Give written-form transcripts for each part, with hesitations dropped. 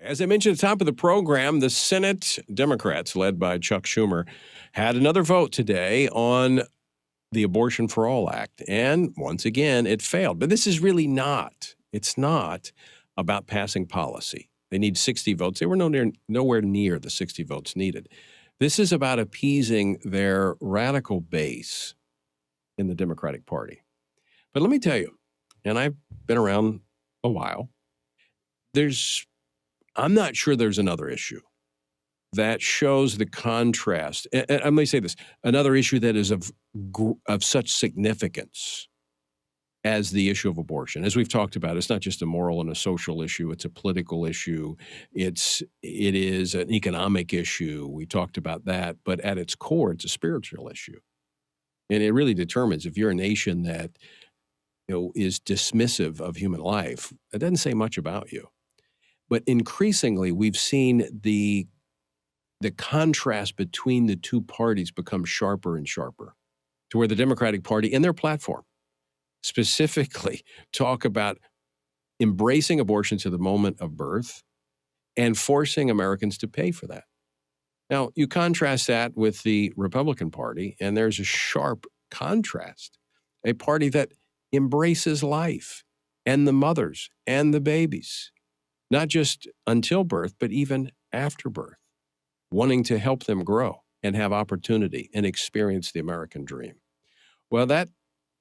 As I mentioned at the top of the program, the Senate Democrats, led by Chuck Schumer, had another vote today on the Abortion for All Act. And once again, it failed. But this is really it's not about passing policy. They need 60 votes. They were nowhere near the 60 votes needed. This is about appeasing their radical base in the Democratic Party. But let me tell you, and I've been around a while, I'm not sure there's another issue that shows the contrast. And let me say this, another issue that is of such significance as the issue of abortion. As we've talked about, it's not just a moral and a social issue, it's a political issue. It is an economic issue. We talked about that, but at its core, it's a spiritual issue. And it really determines if you're a nation that is dismissive of human life, it doesn't say much about you. But increasingly, we've seen the contrast between the two parties become sharper and sharper, to where the Democratic Party, in their platform, specifically talk about embracing abortion to the moment of birth and forcing Americans to pay for that. Now, you contrast that with the Republican Party, and there's a sharp contrast, a party that embraces life and the mothers and the babies, not just until birth, but even after birth, wanting to help them grow and have opportunity and experience the American dream. Well, that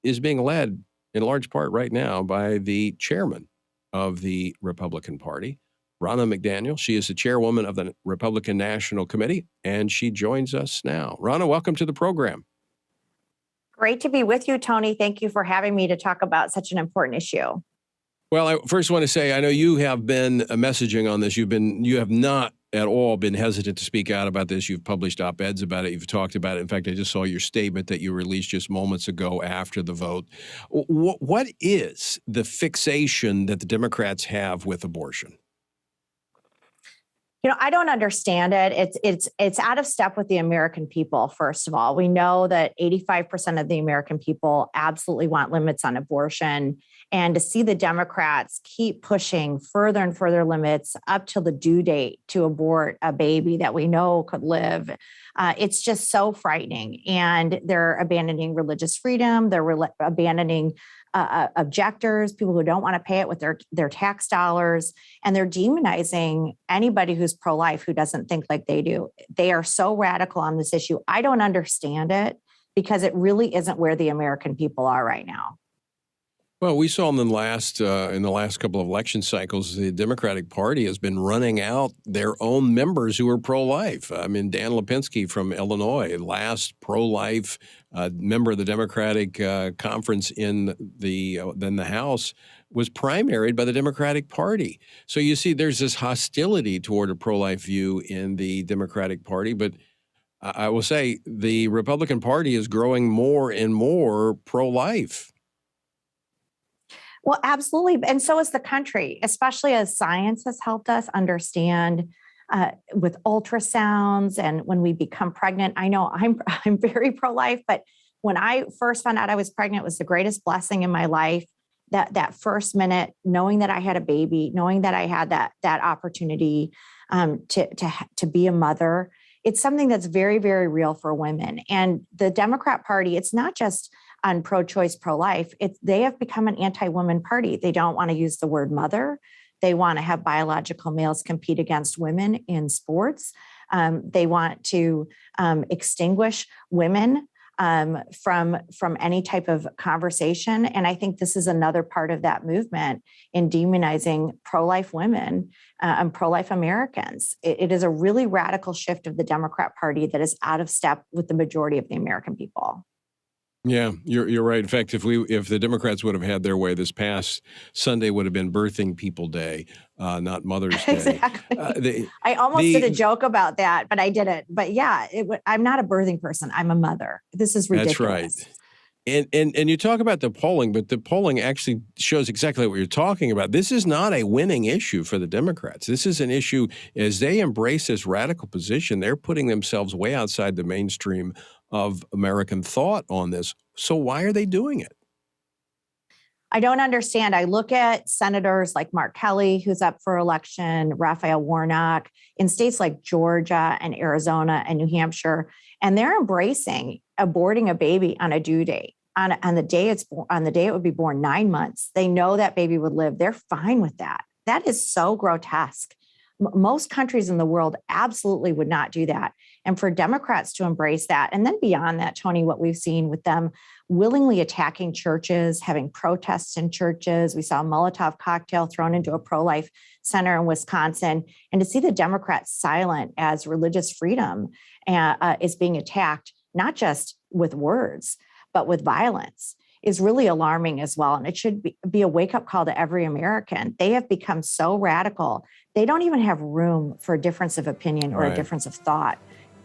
is being led in large part right now by the chairman of the Republican Party, Ronna McDaniel. She is the chairwoman of the Republican National Committee, and she joins us now. Ronna, welcome to the program. Great to be with you, Tony. Thank you for having me to talk about such an important issue. Well, I first want to say, I know you have been messaging on this. You have not at all been hesitant to speak out about this. You've published op-eds about it. You've talked about it. In fact, I just saw your statement that you released just moments ago after the vote. What is the fixation that the Democrats have with abortion? I don't understand it. It's out of step with the American people, first of all. We know that 85% of the American people absolutely want limits on abortion. And to see the Democrats keep pushing further and further limits up till the due date to abort a baby that we know could live, it's just so frightening. And they're abandoning religious freedom. They're abandoning objectors, people who don't want to pay it with their tax dollars, and they're demonizing anybody who's pro-life who doesn't think like they do. They are so radical on this issue. I don't understand it because it really isn't where the American people are right now. Well, we saw in the last couple of election cycles, the Democratic Party has been running out their own members who are pro-life. I mean, Dan Lipinski from Illinois, last pro-life member of the Democratic conference in the House, was primaried by the Democratic Party. So you see, there's this hostility toward a pro-life view in the Democratic Party. But I will say the Republican Party is growing more and more pro-life. Well, absolutely. And so is the country, especially as science has helped us understand with ultrasounds and when we become pregnant. I know I'm very pro-life, but when I first found out I was pregnant, it was the greatest blessing in my life. That first minute, knowing that I had a baby, knowing that I had that opportunity to be a mother, it's something that's very, very real for women. And the Democrat Party, it's not just on pro-choice, pro-life, they have become an anti-woman party. They don't want to use the word mother. They want to have biological males compete against women in sports. They want to extinguish women from any type of conversation. And I think this is another part of that movement in demonizing pro-life women and pro-life Americans. It is a really radical shift of the Democrat Party that is out of step with the majority of the American people. Yeah, you're right. In fact, if the Democrats would have had their way, this past Sunday would have been Birthing People Day, not Mother's Day. Exactly. I almost did a joke about that, but I didn't. But yeah, I'm not a birthing person. I'm a mother. This is ridiculous. That's right. And you talk about the polling, but the polling actually shows exactly what you're talking about. This is not a winning issue for the Democrats. This is an issue, as they embrace this radical position, they're putting themselves way outside the mainstream of American thought on this. So why are they doing it? I don't understand. I look at senators like Mark Kelly, who's up for election, Raphael Warnock, in states like Georgia and Arizona and New Hampshire, and they're embracing aborting a baby on a due date. On the day on the day it would be born, 9 months. They know that baby would live. They're fine with that. That is so grotesque. Most countries in the world absolutely would not do that. And for Democrats to embrace that, and then beyond that, Tony, what we've seen with them willingly attacking churches, having protests in churches. We saw a Molotov cocktail thrown into a pro-life center in Wisconsin. And to see the Democrats silent as religious freedom is being attacked, not just with words, but with violence, is really alarming as well. And it should be a wake-up call to every American. They have become so radical. They don't even have room for a difference of opinion or a difference of thought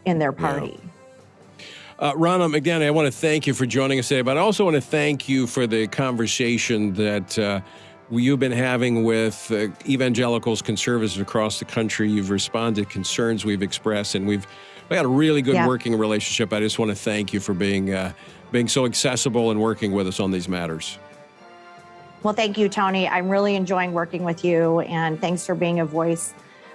in their party. Yeah. Ronna McDaniel, I want to thank you for joining us today, but I also want to thank you for the conversation that you've been having with evangelicals, conservatives across the country. You've responded to concerns we've expressed, and we've got a really good working relationship. I just want to thank you for being so accessible and working with us on these matters. Well, thank you, Tony. I'm really enjoying working with you, and thanks for being a voice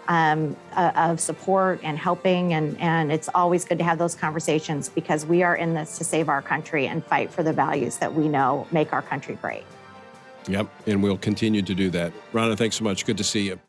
of support and helping. And it's always good to have those conversations, because we are in this to save our country and fight for the values that we know make our country great. Yep, and we'll continue to do that. Ronna, thanks so much. Good to see you.